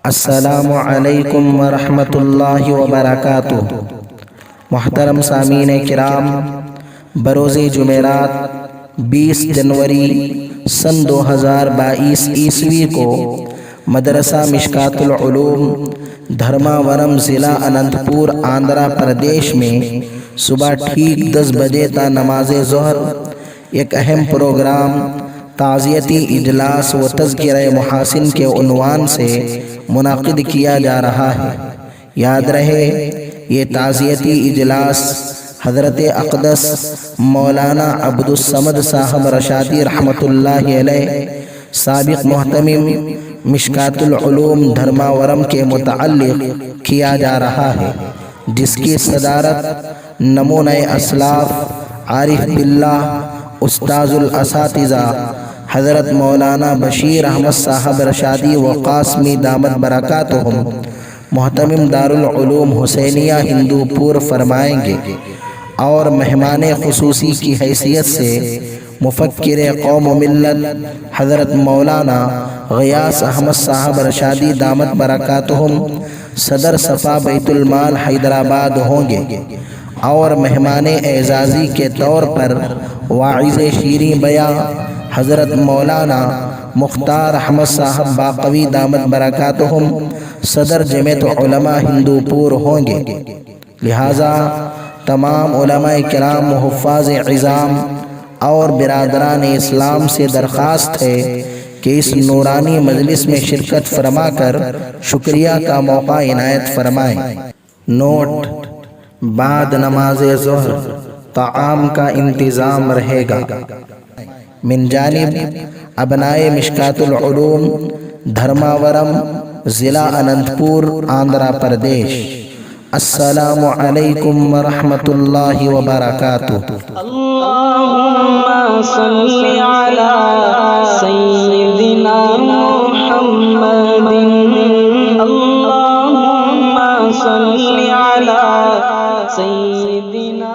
السلام علیکم ورحمۃ اللہ وبرکاتہ۔ محترم سامعین کرام، بروز جمعرات 20 جنوری سن 2022 عیسوی کو مدرسہ مشکات العلوم دھرماورم ضلع اننت پور آندھرا پردیش میں صبح ٹھیک 10 بجے تا نماز ظہر ایک اہم پروگرام تعزیتی اجلاس و تذکرہ محاسن کے عنوان سے منعقد کیا جا رہا ہے۔ یاد رہے، یہ تعزیتی اجلاس حضرت اقدس مولانا عبدالصمد صاحب رشادی رحمۃ اللہ علیہ سابق محتمم مشکات العلوم دھرماورم کے متعلق کیا جا رہا ہے، جس کی صدارت نمونہ اسلاف عارف باللہ استاذ الاساتذہ حضرت مولانا بشیر احمد صاحب رشادی و قاسمی دامت برکاتہم محتمم دارالعلوم حسینیہ ہندو پور فرمائیں گے، اور مہمان خصوصی کی حیثیت سے مفکر قوم و ملت حضرت مولانا غیاث احمد صاحب رشادی دامت برکاتہم صدر صفا بیت المال حیدرآباد ہوں گے، اور مہمان اعزازی کے طور پر واعظ شیریں بیاں حضرت مولانا مختار احمد صاحب باقوی دامت برکاتہم صدر جمعیت علماء ہندو پور ہوں گے۔ لہٰذا تمام علماء کرام و حفاظ عظام اور برادران اسلام سے درخواست ہے کہ اس نورانی مجلس میں شرکت فرما کر شکریہ کا موقع عنایت فرمائیں۔ نوٹ: بعد نماز ظہر طعام کا انتظام رہے گا۔ من جانب ابنائے مشکات العلوم دھرماورم ضلع اننت پور آندھرا پردیش۔ السلام علیکم ورحمۃ اللہ وبرکاتہ۔ اللہم صلی علی سیدنا محمد، اللہم صلی علی سیدنا